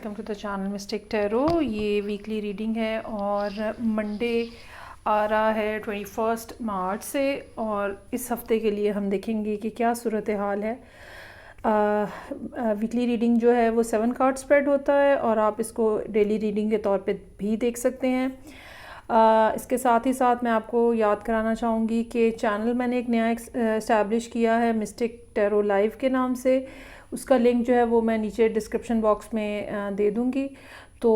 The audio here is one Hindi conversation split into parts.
Welcome to the channel mistake tarot. ये वीकली रीडिंग है और मंडे आ रहा है 21 मार्च से, और इस हफ्ते के लिए हम देखेंगे कि क्या सूरत हाल है। वीकली रीडिंग जो है वो 7 कार्ड स्प्रेड होता है और आप इसको डेली रीडिंग के तौर पे भी देख सकते हैं। इसके साथ ही साथ मैं आपको याद कराना चाहूँगी कि चैनल मैंने एक नया इस्टेब्लिश किया है मिस्टेक टैरो लाइव के नाम से। उसका लिंक जो है वो मैं नीचे डिस्क्रिप्शन बॉक्स में दे दूँगी, तो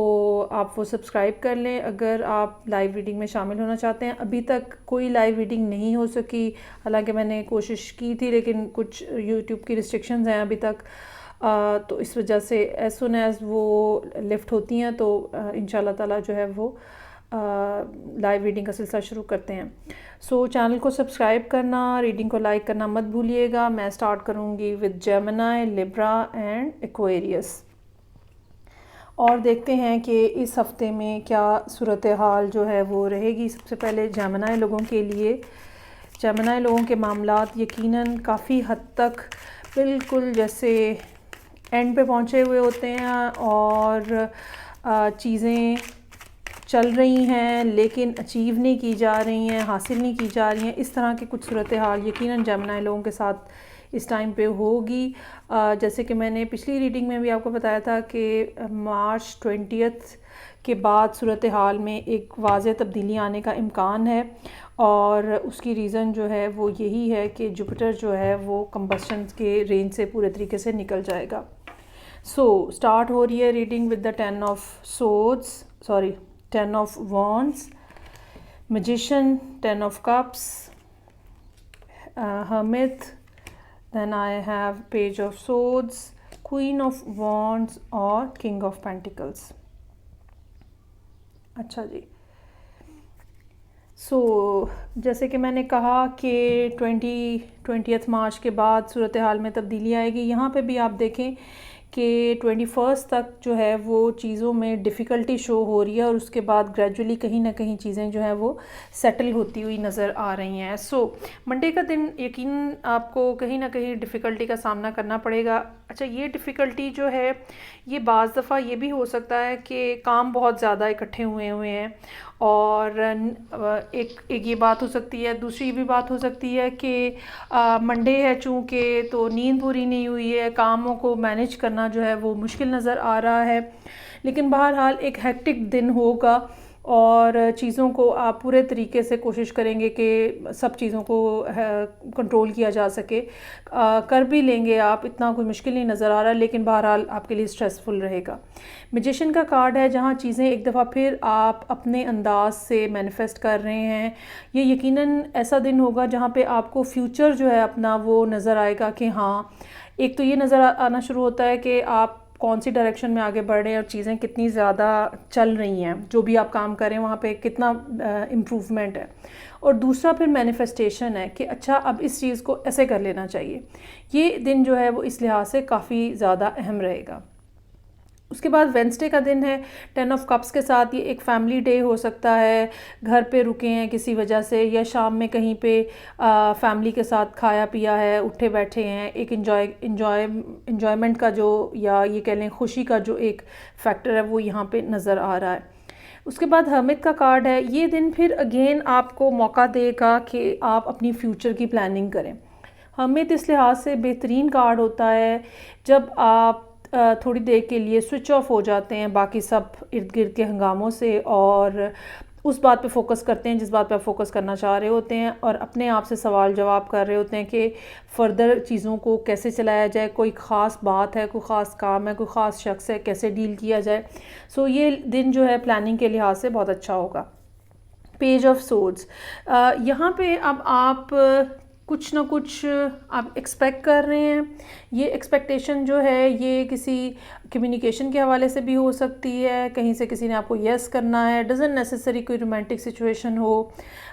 आप वो सब्सक्राइब कर लें अगर आप लाइव रीडिंग में शामिल होना चाहते हैं। अभी तक कोई लाइव रीडिंग नहीं हो सकी, हालांकि मैंने कोशिश की थी, लेकिन कुछ यूट्यूब की रिस्ट्रिक्शंस हैं अभी तक। तो इस वजह से एज सुन एज़ वो लिफ्ट होती हैं तो इंशाल्लाह ताला जो है वो लाइव रीडिंग का सिलसिला शुरू करते हैं। सो चैनल को सब्सक्राइब करना, रीडिंग को लाइक करना मत भूलिएगा। मैं स्टार्ट करूँगी with Gemini, Libra and Aquarius, और देखते हैं कि इस हफ्ते में क्या सूरत हाल जो है वो रहेगी। सबसे पहले जेमिनी लोगों के लिए, जेमिनी लोगों के मामलात यकीनन काफ़ी हद तक बिल्कुल जैसे एंड पे पहुँचे हुए होते हैं और चीज़ें चल रही हैं लेकिन अचीव नहीं की जा रही हैं, हासिल नहीं की जा रही हैं। इस तरह के कुछ सूरत हाल यकीनन जेमिनी लोगों के साथ इस टाइम पे होगी। जैसे कि मैंने पिछली रीडिंग में भी आपको बताया था कि मार्च 20 के बाद सूरत हाल में एक वाज़ेह तब्दीली आने का इम्कान है, और उसकी रीज़न जो है वो यही है कि जुपिटर जो है वो कंबस्शन के रेंज से पूरे तरीके से निकल जाएगा। सो स्टार्ट हो रही है reading with the 10 of wands, magician, 10 of cups, hermit, then I have page of swords, queen of wands और king of pentacles। अच्छा जी, जैसे कि मैंने कहा कि 20 मार्च के बाद सूरत हाल में तब्दीली आएगी। यहाँ पे भी आप देखें कि 21 तक जो है वो चीज़ों में डिफ़िकल्टी शो हो रही है, और उसके बाद ग्रेजुअली कहीं ना कहीं चीज़ें जो है वो सेटल होती हुई नज़र आ रही हैं। मंडे का दिन यकीन आपको कहीं ना कहीं डिफ़िकल्टी का सामना करना पड़ेगा। अच्छा, ये डिफ़िकल्टी जो है ये बाज़ दफ़ा ये भी हो सकता है कि काम बहुत ज़्यादा इकट्ठे हुए हैं, और एक ये बात हो सकती है। दूसरी भी बात हो सकती है कि मंडे है चूँकि, तो नींद पूरी नहीं हुई है, कामों को मैनेज करना जो है वो मुश्किल नज़र आ रहा है। लेकिन बहरहाल एक हेक्टिक दिन होगा और चीज़ों को आप पूरे तरीके से कोशिश करेंगे कि सब चीज़ों को कंट्रोल किया जा सके। कर भी लेंगे आप, इतना कोई मुश्किल नहीं नज़र आ रहा, लेकिन बहरहाल आपके लिए स्ट्रेसफुल रहेगा। मैजिशियन का कार्ड है, जहाँ चीज़ें एक दफ़ा फिर आप अपने अंदाज से मैनिफेस्ट कर रहे हैं। ये यकीनन ऐसा दिन होगा जहाँ पे आपको फ्यूचर जो है अपना वो नज़र आएगा कि हाँ, एक तो ये नज़र आना शुरू होता है कि आप कौन सी डायरेक्शन में आगे बढ़ रहे हैं और चीज़ें कितनी ज़्यादा चल रही हैं, जो भी आप काम कर रहे हैं वहाँ पे कितना इम्प्रूवमेंट है। और दूसरा फिर मैनिफेस्टेशन है कि अच्छा, अब इस चीज़ को ऐसे कर लेना चाहिए। ये दिन जो है वो इस लिहाज से काफ़ी ज़्यादा अहम रहेगा। उसके बाद वेंसडे का दिन है 10 ऑफ कप्स के साथ। ये एक फैमिली डे हो सकता है, घर पे रुके हैं किसी वजह से, या शाम में कहीं पे फैमिली के साथ खाया पिया है, उठे बैठे हैं। एक इंजॉयमेंट का जो, या ये कह लें खुशी का जो एक फैक्टर है वो यहाँ पे नज़र आ रहा है। उसके बाद हर्मिट का कार्ड है। ये दिन फिर अगेन आपको मौका देगा कि आप अपनी फ्यूचर की प्लानिंग करें। हर्मिट इस लिहाज से बेहतरीन कार्ड होता है जब आप थोड़ी देर के लिए स्विच ऑफ हो जाते हैं बाकी सब इर्द गिर्द के हंगामों से, और उस बात पे फोकस करते हैं जिस बात पे आप फोकस करना चाह रहे होते हैं, और अपने आप से सवाल जवाब कर रहे होते हैं कि फ़र्दर चीज़ों को कैसे चलाया जाए, कोई ख़ास बात है, कोई ख़ास काम है, कोई ख़ास शख्स है, कैसे डील किया जाए। ये दिन जो है प्लानिंग के लिहाज से बहुत अच्छा होगा। पेज ऑफ सोर्ड्स, यहाँ पे अब आप कुछ ना कुछ आप एक्सपेक्ट कर रहे हैं। ये एक्सपेक्टेशन जो है ये किसी कम्युनिकेशन के हवाले से भी हो सकती है, कहीं से किसी ने आपको यस करना है, डजंट नेसेसरी कोई रोमांटिक सिचुएशन हो।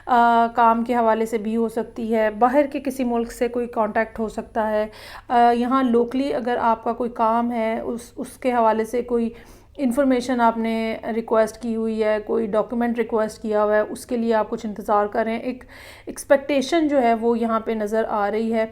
काम के हवाले से भी हो सकती है, बाहर के किसी मुल्क से कोई कांटेक्ट हो सकता है। यहाँ लोकली अगर आपका कोई काम है उसके हवाले से कोई इन्फॉर्मेशन आपने रिक्वेस्ट की हुई है, कोई डॉक्यूमेंट रिक्वेस्ट किया हुआ है, उसके लिए आप कुछ इंतज़ार कर रहे हैं। एक एक्सपेक्टेशन जो है वो यहाँ पे नज़र आ रही है।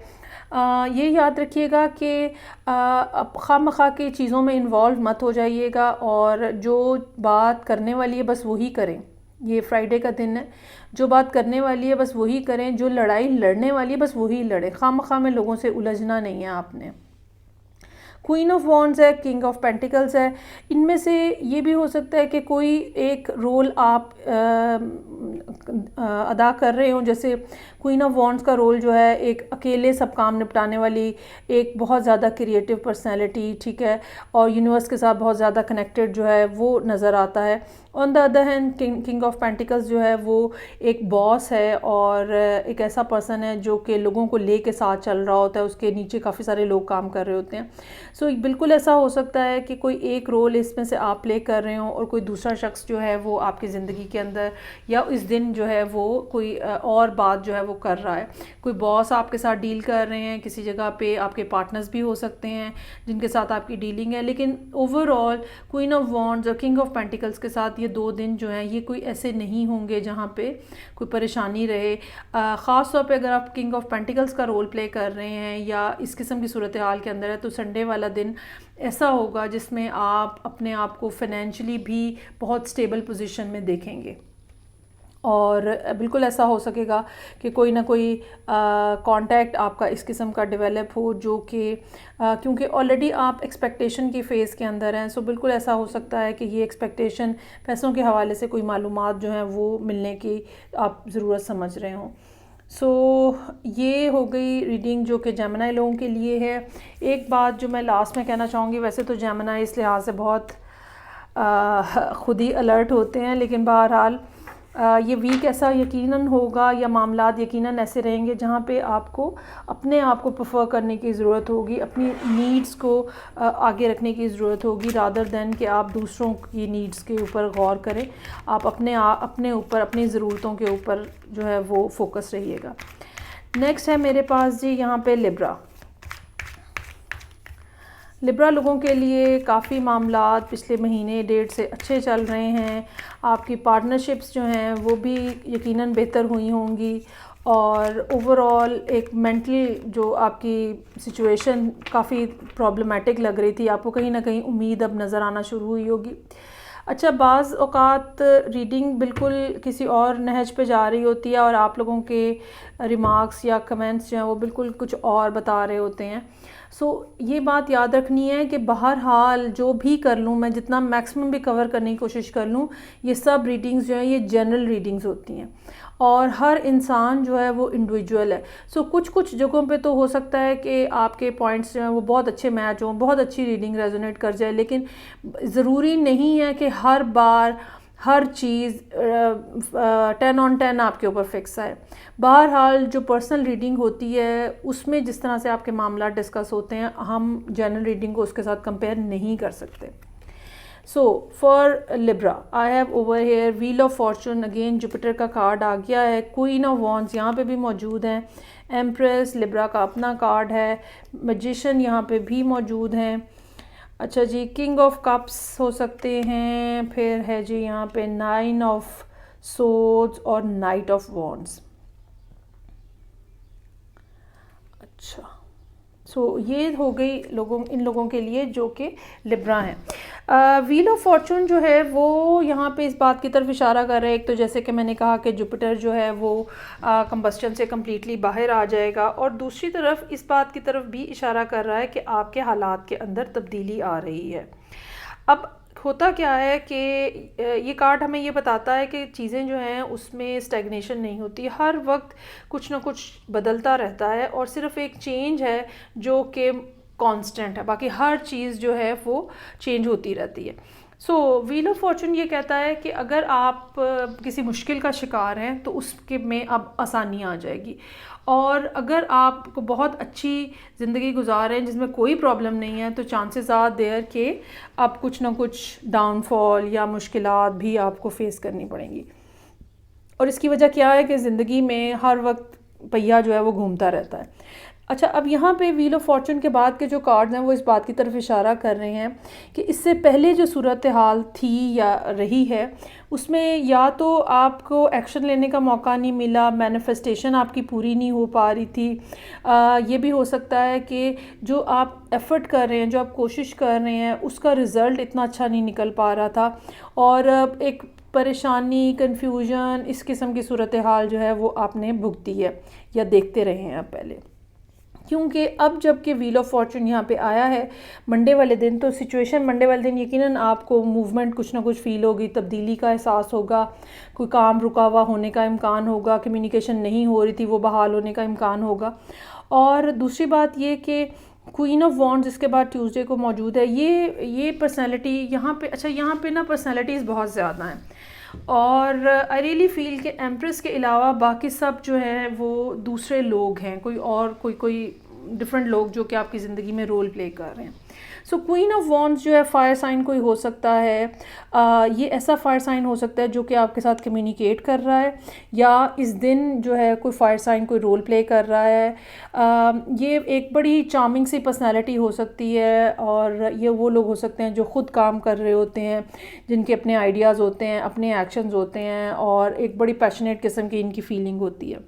ये याद रखिएगा कि अब खामखा की चीज़ों में इन्वॉल्व मत हो जाइएगा, और जो बात करने वाली है बस वही करें। ये फ्राइडे का दिन है, जो बात करने वाली है बस वही करें, जो लड़ाई लड़ने वाली है बस वही लड़ें। खामखा में लोगों से उलझना नहीं है आपने। क्वीन ऑफ वॉन्ड्स है, किंग ऑफ पेंटिकल्स है। इनमें से ये भी हो सकता है कि कोई एक रोल आप अदा कर रहे हो। जैसे क्वीन ऑफ वॉन्ड्स का रोल जो है एक अकेले सब काम निपटाने वाली, एक बहुत ज़्यादा क्रिएटिव पर्सनैलिटी, ठीक है, और यूनिवर्स के साथ बहुत ज़्यादा कनेक्टेड जो है वो नज़र आता है। On the other hand king of pentacles जो है वो एक बॉस है, और एक ऐसा पर्सन है जो कि लोगों को ले के साथ चल रहा होता है, उसके नीचे काफ़ी सारे लोग काम कर रहे होते हैं। सो बिल्कुल ऐसा हो सकता है कि कोई एक रोल इसमें से आप प्ले कर रहे हो और कोई दूसरा शख्स जो है वो आपकी ज़िंदगी के अंदर या इस दिन जो है वो कोई और बात जो है वो कर रहा है। कोई बॉस आपके साथ डील कर रहे हैं किसी जगह पे, आपके पार्टनर्स भी हो सकते हैं जिनके साथ आपकी डीलिंग है। लेकिन ओवरऑल क्वीन ऑफ वॉन्ड्स और किंग ऑफ पेंटिकल्स के साथ ये 2 दिन जो हैं ये कोई ऐसे नहीं होंगे जहाँ पे कोई परेशानी रहे। ख़ास तौर पे अगर आप किंग ऑफ पेंटिकल्स का रोल प्ले कर रहे हैं या इस किस्म की सूरत हाल के अंदर है, तो संडे वाला दिन ऐसा होगा जिसमें आप अपने आप को फाइनेंशियली भी बहुत स्टेबल पोजीशन में देखेंगे। और बिल्कुल ऐसा हो सकेगा कि कोई ना कोई कांटेक्ट आपका इस किस्म का डेवलप हो जो कि क्योंकि ऑलरेडी आप एक्सपेक्टेशन की फ़ेज़ के अंदर हैं। सो बिल्कुल ऐसा हो सकता है कि ये एक्सपेक्टेशन पैसों के हवाले से कोई मालूमात जो हैं वो मिलने की आप ज़रूरत समझ रहे हों। सो ये हो गई रीडिंग जो कि जेमिनी लोगों के लिए है। एक बात जो मैं लास्ट में कहना चाहूँगी, वैसे तो जेमिनी इस लिहाज से बहुत ख़ुद ही अलर्ट होते हैं, लेकिन बहरहाल ये वीक ऐसा यकीनन होगा या मामलात यकीनन ऐसे रहेंगे जहाँ पे आपको अपने आप को प्रेफर करने की ज़रूरत होगी, अपनी नीड्स को आगे रखने की ज़रूरत होगी, रादर दैन कि आप दूसरों की नीड्स के ऊपर गौर करें। आप अपने ऊपर, अपनी ज़रूरतों के ऊपर जो है वो फोकस रहिएगा। नेक्स्ट है मेरे पास जी यहाँ पे लिब्रा लोगों के लिए काफ़ी मामलात पिछले महीने डेढ़ से अच्छे चल रहे हैं। आपकी पार्टनरशिप्स जो हैं वो भी यकीनन बेहतर हुई होंगी, और ओवरऑल एक मेंटली जो आपकी सिचुएशन काफ़ी प्रॉब्लमेटिक लग रही थी, आपको कहीं ना कहीं उम्मीद अब नज़र आना शुरू हुई होगी। अच्छा, बाज़ औक़ात रीडिंग बिल्कुल किसी और नहज पे जा रही होती है और आप लोगों के रिमार्क्स या कमेंट्स जो हैं वो बिल्कुल कुछ और बता रहे होते हैं। सो ये बात याद रखनी है कि बहरहाल जो भी कर लूँ मैं, जितना मैक्सिमम भी कवर करने की कोशिश कर लूँ, ये सब रीडिंग्स जो हैं ये जनरल रीडिंग्स होती हैं और हर इंसान जो है वो इंडिविजुअल है। सो कुछ जगहों पे तो हो सकता है कि आपके पॉइंट्स जो हैं वो बहुत अच्छे मैच हों, बहुत अच्छी रीडिंग रेजोनेट कर जाए, लेकिन ज़रूरी नहीं है कि हर बार हर चीज़ 10 on 10 आपके ऊपर फिक्स आए। बहरहाल जो पर्सनल रीडिंग होती है उसमें जिस तरह से आपके मामला डिस्कस होते हैं, हम जनरल रीडिंग को उसके साथ कंपेयर नहीं कर सकते। So for Libra I have over here wheel of Fortune, again Jupiter का कार्ड आ गया है, क्वीन ऑफ वॉन्ड्स यहाँ पे भी मौजूद हैं, एम्प्रेस लिब्रा का अपना कार्ड है, मैजिशियन यहाँ पे भी मौजूद हैं। अच्छा जी, किंग ऑफ कप्स हो सकते हैं, फिर है जी यहाँ पे 9 ऑफ सोर्ड्स और नाइट ऑफ वॉन्ड्स। अच्छा, सो ये हो गई इन लोगों के लिए जो कि लिब्रा हैं। व्हील ऑफ फॉर्चून जो है वो यहाँ पे इस बात की तरफ इशारा कर रहा है, एक तो जैसे कि मैंने कहा कि जुपिटर जो है वो कंबस्टन से कम्प्लीटली बाहर आ जाएगा, और दूसरी तरफ इस बात की तरफ भी इशारा कर रहा है कि आपके हालात के अंदर तब्दीली आ रही है। अब होता क्या है कि ये कार्ड हमें ये बताता है कि चीज़ें जो हैं उसमें स्टैग्नेशन नहीं होती, हर वक्त कुछ ना कुछ बदलता रहता है और सिर्फ एक चेंज है जो कि कांस्टेंट है, बाकी हर चीज़ जो है वो चेंज होती रहती है। सो व्हील ऑफ फॉर्चून ये कहता है कि अगर आप किसी मुश्किल का शिकार हैं तो उसके में अब आसानी आ जाएगी, और अगर आप बहुत अच्छी ज़िंदगी गुजार रहे हैं जिसमें कोई प्रॉब्लम नहीं है तो चांसेस आर देयर कि अब कुछ ना कुछ डाउनफॉल या मुश्किलात भी आपको फेस करनी पड़ेंगी। और इसकी वजह क्या है कि ज़िंदगी में हर वक्त पहिया जो है वो घूमता रहता है। अच्छा, अब यहाँ पे व्हील ऑफ फॉर्चून के बाद के जो कार्ड्स हैं वो इस बात की तरफ इशारा कर रहे हैं कि इससे पहले जो सूरत हाल थी या रही है उसमें या तो आपको एक्शन लेने का मौका नहीं मिला, मैनिफेस्टेशन आपकी पूरी नहीं हो पा रही थी। ये भी हो सकता है कि जो आप एफ़र्ट कर रहे हैं, जो आप कोशिश कर रहे हैं, उसका रिज़ल्ट इतना अच्छा नहीं निकल पा रहा था और एक परेशानी, कन्फ्यूजन, इस किस्म की सूरत हाल जो है वो आपने भुगती है या देखते रहे हैं आप पहले। क्योंकि अब जब कि व्हील ऑफ फॉर्चून यहाँ पे आया है मंडे वाले दिन, तो सिचुएशन मंडे वाले दिन यकीनन आपको मूवमेंट कुछ ना कुछ फ़ील होगी, तब्दीली का एहसास होगा, कोई काम रुका हुआ होने का इम्कान होगा, कम्युनिकेशन नहीं हो रही थी वो बहाल होने का इम्कान होगा। और दूसरी बात ये कि क्वीन ऑफ वॉन्ड्स इसके बाद ट्यूसडे को मौजूद है। ये पर्सनैलिटी यहाँ पे, अच्छा यहाँ पे ना पर्सनैलिटीज़ बहुत ज़्यादा हैं और आई रियली फील कि एम्प्रेस के अलावा बाकी सब जो है वो दूसरे लोग हैं, कोई डिफरेंट लोग जो कि आपकी ज़िंदगी में रोल प्ले कर रहे हैं। सो क्वीन ऑफ वॉन्ड्स जो है फायर साइन कोई हो सकता है, ये ऐसा फायर साइन हो सकता है जो कि आपके साथ कम्युनिकेट कर रहा है, या इस दिन जो है कोई फायर साइन कोई रोल प्ले कर रहा है। ये एक बड़ी चार्मिंग सी पर्सनालिटी हो सकती है और ये वो लोग हो सकते हैं जो ख़ुद काम कर रहे होते हैं, जिनके अपने आइडियाज़ होते हैं, अपने एक्शंस होते हैं और एक बड़ी पैशनेट किस्म की इनकी फीलिंग होती है।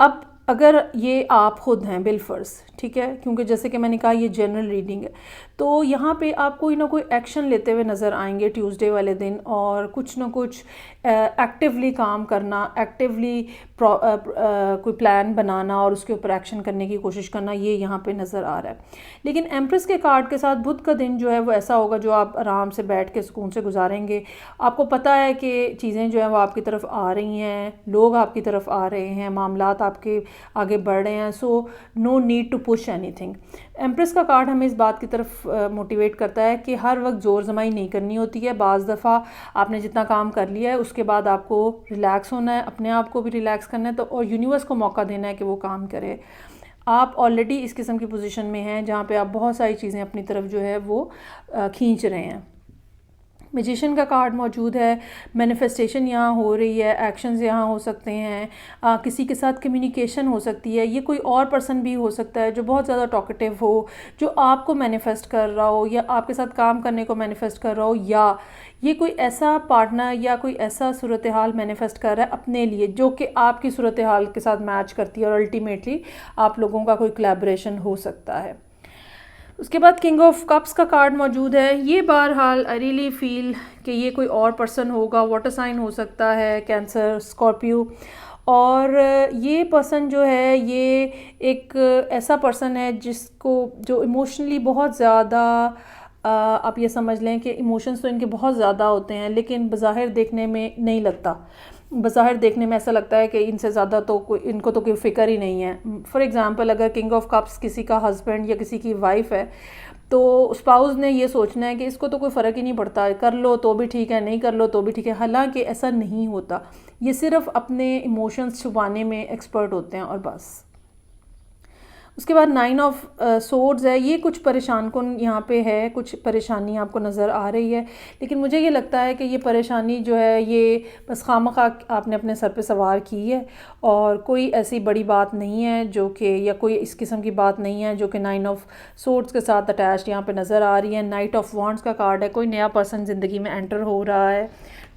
अब अगर ये आप ख़ुद हैं बिलफर्स, ठीक है, क्योंकि जैसे कि मैंने कहा ये जनरल रीडिंग है, तो यहाँ पे आप कोई ना कोई एक्शन लेते हुए नज़र आएंगे ट्यूसडे वाले दिन और कुछ ना कुछ एक्टिवली काम करना, एक्टिवली कोई प्लान बनाना और उसके ऊपर एक्शन करने की कोशिश करना, ये यहाँ पे नज़र आ रहा है। लेकिन एम्प्रेस के कार्ड के साथ बुध का दिन जो है वो ऐसा होगा जो आप आराम से बैठ के सुकून से गुजारेंगे। आपको पता है कि चीज़ें जो हैं वो आपकी तरफ आ रही हैं, लोग आपकी तरफ आ रहे हैं, मामलात आपके आगे बढ़ रहे हैं, so no need to push anything. Empress का कार्ड हमें इस बात की तरफ मोटिवेट करता है कि हर वक्त ज़ोर जमाई नहीं करनी होती है। बाज़ दफ़ा आपने जितना काम कर लिया है उसके बाद आपको रिलैक्स होना है, अपने आप को भी रिलैक्स करना है, तो और यूनिवर्स को मौका देना है कि वो काम करे। आप ऑलरेडी इस किस्म की पोजीशन में हैं जहाँ पे आप बहुत सारी चीज़ें अपनी तरफ जो है वो खींच रहे हैं। मैजिशियन का कार्ड मौजूद है, मैनिफेस्टेशन यहाँ हो रही है, एक्शंस यहाँ हो सकते हैं, किसी के साथ कम्युनिकेशन हो सकती है। ये कोई और पर्सन भी हो सकता है जो बहुत ज़्यादा टॉकेटिव हो, जो आपको मैनिफेस्ट कर रहा हो या आपके साथ काम करने को मैनिफेस्ट कर रहा हो, या ये कोई ऐसा पार्टनर या कोई ऐसा सूरत हाल मैनिफेस्ट कर रहा है अपने लिए जो कि आपकी सूरत हाल के साथ मैच करती है और अल्टीमेटली आप लोगों का कोई कोलैबोरेशन हो सकता है। उसके बाद किंग ऑफ कप्स का कार्ड मौजूद है। ये बहरहाल आई रियली फील कि ये कोई और पर्सन होगा, वाटर साइन हो सकता है, कैंसर, स्कॉर्पियो, और ये पर्सन जो है ये एक ऐसा पर्सन है जिसको जो इमोशनली बहुत ज़्यादा आप ये समझ लें कि इमोशंस तो इनके बहुत ज़्यादा होते हैं लेकिन बज़ाहिर देखने में नहीं लगता। बज़ाहिर देखने में ऐसा लगता है कि इनसे ज़्यादा तो कोई, इनको तो कोई फ़िक्र ही नहीं है। फॉर एग्ज़ाम्पल अगर किंग ऑफ कप्स किसी का हस्बैंड या किसी की वाइफ है तो स्पाउस ने ये सोचना है कि इसको तो कोई फ़र्क ही नहीं पड़ता, कर लो तो भी ठीक है, नहीं कर लो तो भी ठीक है। हालांकि ऐसा नहीं होता, ये सिर्फ अपने इमोशंस छुपाने में एक्सपर्ट होते हैं और बस। उसके बाद 9 ऑफ सोर्ड्स है। ये कुछ परेशान कुन यहाँ पे है, कुछ परेशानी आपको नज़र आ रही है, लेकिन मुझे ये लगता है कि ये परेशानी जो है ये बस खामखा आपने अपने सर पे सवार की है और कोई ऐसी बड़ी बात नहीं है जो कि, या कोई इस किस्म की बात नहीं है जो कि 9 ऑफ सोर्ड्स के साथ अटैच्ड यहाँ पे नज़र आ रही है। नाइट ऑफ वॉन्ड्स का कार्ड है, कोई नया पर्सन ज़िंदगी में एंटर हो रहा है।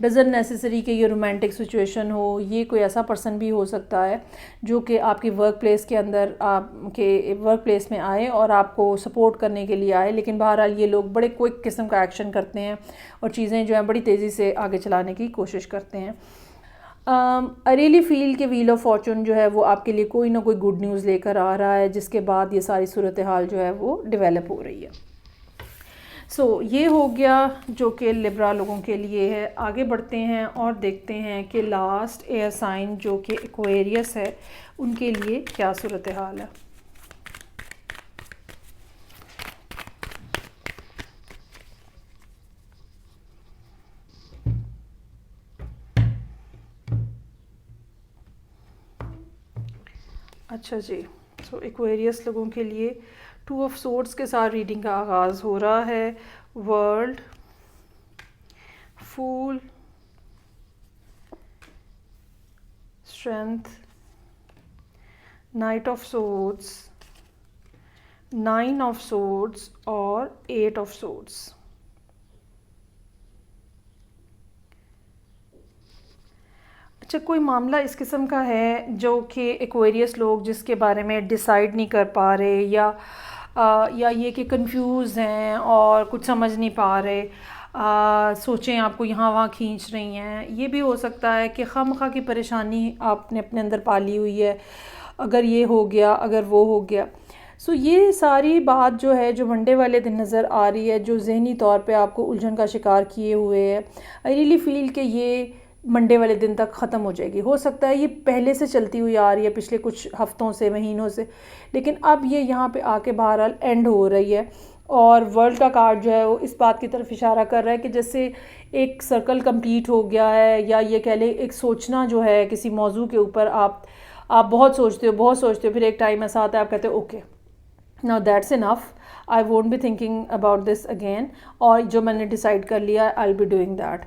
डजंट नेसेसरी कि ये रोमांटिक सिचुएशन हो, ये कोई ऐसा पर्सन भी हो सकता है जो कि आपकी वर्क प्लेस के अंदर, आपके वर्क प्लेस में आए और आपको सपोर्ट करने के लिए आए। लेकिन बहरहाल ये लोग बड़े क्विक किस्म का एक्शन करते हैं और चीज़ें जो हैं बड़ी तेज़ी से आगे चलाने की कोशिश करते हैं। आई रियली फील कि व्हील ऑफ फॉर्चून जो है वो आपके लिए कोई ना कोई गुड न्यूज़ लेकर आ रहा है जिसके बाद ये सारी सूरत हाल जो है वो डेवलप हो रही है। सो ये हो गया जो कि लिब्रा लोगों के लिए है। आगे बढ़ते हैं और देखते हैं कि लास्ट एयर साइन जो कि एक्वेरियस है उनके लिए क्या सूरत हाल है। अच्छा जी, सो एक्वेरियस लोगों के लिए 2 ऑफ सोर्ड्स के साथ रीडिंग का आगाज़ हो रहा है। World, fool, strength, knight of swords, 9 of swords और 8 ऑफ सोर्ड्स। अच्छा, कोई मामला इस किस्म का है जो कि एक्वेरियस लोग जिसके बारे में डिसाइड नहीं कर पा रहे, या ये कि कंफ्यूज हैं और कुछ समझ नहीं पा रहे, सोचें आपको यहाँ वहाँ खींच रही हैं। ये भी हो सकता है कि खामखा की परेशानी आपने अपने अंदर पाली हुई है, अगर ये हो गया, अगर वो हो गया। सो ये सारी बात जो है, जो मंडे वाले दिन नज़र आ रही है, जो ज़हनी तौर पे आपको उलझन का शिकार किए हुए है, आई रियली फील कि ये मंडे वाले दिन तक ख़त्म हो जाएगी। हो सकता है ये पहले से चलती हुई आ रही है, पिछले कुछ हफ्तों से, महीनों से, लेकिन अब ये यहाँ पे आके बहरहाल एंड हो रही है। और वर्ल्ड का कार्ड जो है वो इस बात की तरफ इशारा कर रहा है कि जैसे एक सर्कल कंप्लीट हो गया है, या ये कह लें एक सोचना जो है किसी मौजू के ऊपर, आप बहुत सोचते हो, फिर एक टाइम ऐसा आता है आप कहते हो okay, now that's enough, I won't be thinking about this again, और जो मैंने डिसाइड कर लिया I will be doing that.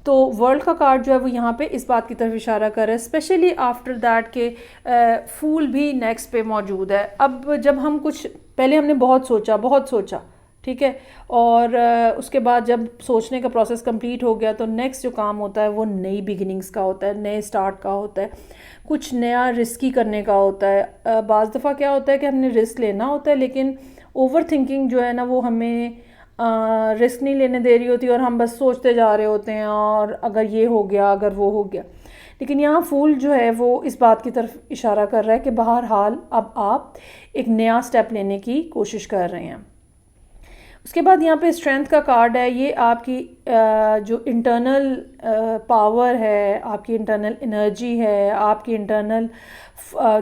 तो वर्ल्ड का कार्ड जो है वो यहाँ पे इस बात की तरफ इशारा कर रहा है, स्पेशली आफ्टर दैट के फूल भी नेक्स्ट पे मौजूद है। अब जब हम कुछ पहले हमने बहुत सोचा, ठीक है, और उसके बाद जब सोचने का प्रोसेस कंप्लीट हो गया तो नेक्स्ट जो काम होता है वो नई बिगिनिंग्स का होता है, नए स्टार्ट का होता है, कुछ नया रिस्की करने का होता है। बाज़ दफ़ा क्या होता है कि हमने रिस्क लेना होता है, लेकिन ओवर थिंकिंग जो है ना वो हमें रिस्क नहीं लेने दे रही होती, और हम बस सोचते जा रहे होते हैं, और अगर ये हो गया, अगर वो हो गया। लेकिन यहाँ फूल जो है वो इस बात की तरफ इशारा कर रहा है कि बहरहाल अब आप एक नया स्टेप लेने की कोशिश कर रहे हैं। उसके बाद यहाँ पे स्ट्रेंथ का कार्ड है। ये आपकी जो इंटरनल पावर है, आपकी इंटरनल एनर्जी है, आपकी इंटरनल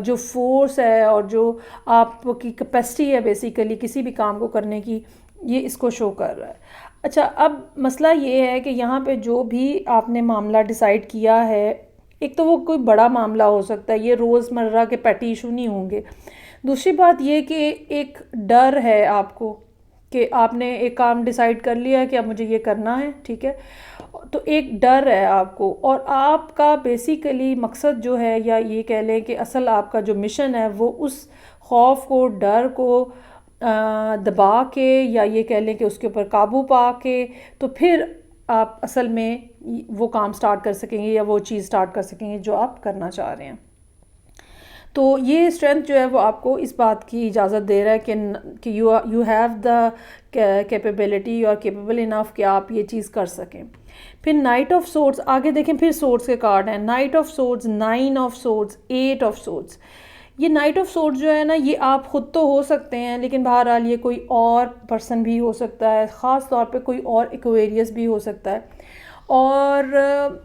जो फोर्स है, और जो आपकी कैपेसिटी है बेसिकली किसी भी काम को करने की, ये इसको शो कर रहा है। अच्छा, अब मसला ये है कि यहाँ पे जो भी आपने मामला डिसाइड किया है, एक तो वो कोई बड़ा मामला हो सकता है, ये रोज़मर्रा के पेटी इशू नहीं होंगे। दूसरी बात ये कि एक डर है आपको कि आपने एक काम डिसाइड कर लिया है कि अब मुझे ये करना है, ठीक है, तो एक डर है आपको, और आपका बेसिकली मकसद जो है, या ये कह लें कि असल आपका जो मिशन है, वो उस खौफ को, डर को दबा के, या ये कह लें कि उसके ऊपर काबू पा के, तो फिर आप असल में वो काम स्टार्ट कर सकेंगे, या वो चीज़ स्टार्ट कर सकेंगे जो आप करना चाह रहे हैं। तो ये स्ट्रेंथ जो है वो आपको इस बात की इजाज़त दे रहा है कि you have the capability, you are capable enough कि आप ये चीज़ कर सकें। फिर नाइट ऑफ सोर्ड्स, आगे देखें, फिर सोर्ड्स के कार्ड हैं, night of swords, 9 of swords, 8 of swords. ये नाइट ऑफ सोर्ड्स जो है ना, ये आप ख़ुद तो हो सकते हैं, लेकिन बहरहाल ये कोई और पर्सन भी हो सकता है, ख़ास तौर पे कोई और एक्वेरियस भी हो सकता है। और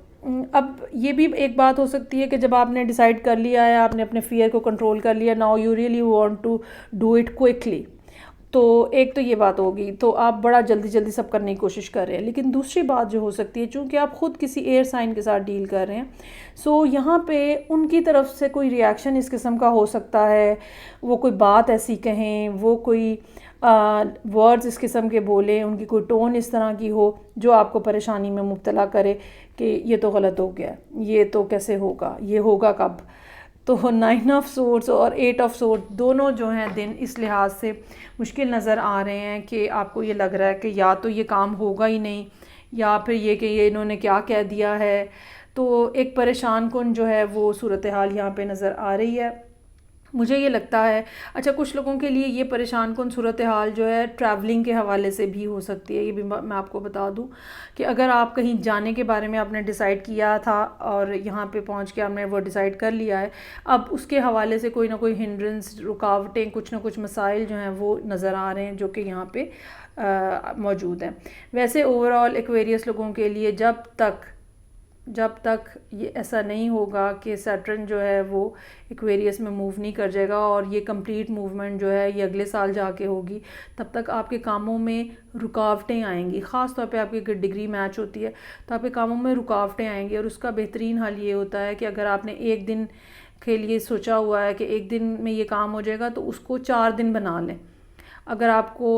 अब ये भी एक बात हो सकती है कि जब आपने डिसाइड कर लिया है, आपने अपने फियर को कंट्रोल कर लिया, now you really want to do it quickly, तो एक तो ये बात होगी, तो आप बड़ा जल्दी जल्दी सब करने की कोशिश कर रहे हैं। लेकिन दूसरी बात जो हो सकती है, चूँकि आप ख़ुद किसी एयर साइन के साथ डील कर रहे हैं, सो यहाँ पे उनकी तरफ से कोई रिएक्शन इस किस्म का हो सकता है, वो कोई बात ऐसी कहें, वो कोई वर्ड्स इस किस्म के बोलें, उनकी कोई टोन इस तरह की हो जो आपको परेशानी में मुब्तला करे कि ये तो गलत हो गया, ये तो कैसे होगा, ये होगा कब। तो 9 ऑफ सोर्ड्स और 8 ऑफ सोर्ड्स दोनों जो हैं दिन इस लिहाज से मुश्किल नज़र आ रहे हैं कि आपको ये लग रहा है कि या तो ये काम होगा ही नहीं, या फिर ये कि ये इन्होंने क्या कह दिया है। तो एक परेशान कुन जो है वो सूरत हाल यहाँ पे नज़र आ रही है, मुझे ये लगता है। अच्छा, कुछ लोगों के लिए ये परेशान कुन सूरत हाल जो है ट्रैवलिंग के हवाले से भी हो सकती है। ये भी मैं आपको बता दूं कि अगर आप कहीं जाने के बारे में आपने डिसाइड किया था और यहाँ पे पहुँच के आपने वो डिसाइड कर लिया है, अब उसके हवाले से कोई ना कोई हिंड्रेंस, रुकावटें, कुछ ना कुछ मसाइल जो हैं वो नज़र आ रहे हैं जो कि यहाँ पे मौजूद हैं। वैसे ओवरऑल एक्वेरियस लोगों के लिए जब तक ये ऐसा नहीं होगा कि सैटर्न जो है वो एक्वेरियस में मूव नहीं कर जाएगा और ये कंप्लीट मूवमेंट जो है ये अगले साल जाके होगी, तब तक आपके कामों में रुकावटें आएंगी। ख़ास तौर पे आपकी अगर डिग्री मैच होती है तो आपके कामों में रुकावटें आएंगी, और उसका बेहतरीन हल ये होता है कि अगर आपने एक दिन के लिए सोचा हुआ है कि एक दिन में ये काम हो जाएगा, तो उसको 4 दिन बना लें। अगर आपको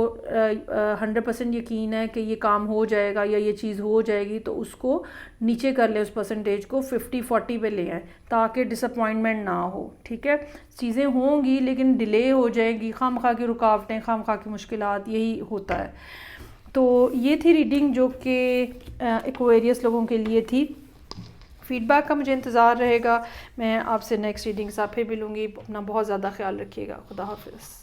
100% यकीन है कि ये काम हो जाएगा या ये चीज़ हो जाएगी, तो उसको नीचे कर लें, उस परसेंटेज को 50-40 पे ले आएँ ताकि डिसअपॉइंटमेंट ना हो। ठीक है, चीज़ें होंगी लेकिन डिले हो जाएगी, खामखा की रुकावटें, खामखा की मुश्किलात, यही होता है। तो ये थी रीडिंग जो कि एक्वेरियस लोगों के लिए थी। फ़ीडबैक का मुझे इंतज़ार रहेगा। मैं आपसे नेक्स्ट रीडिंग के साथ फिर मिलूँगी। अपना बहुत ज़्यादा ख्याल रखिएगा। खुदा हाफ़िज़।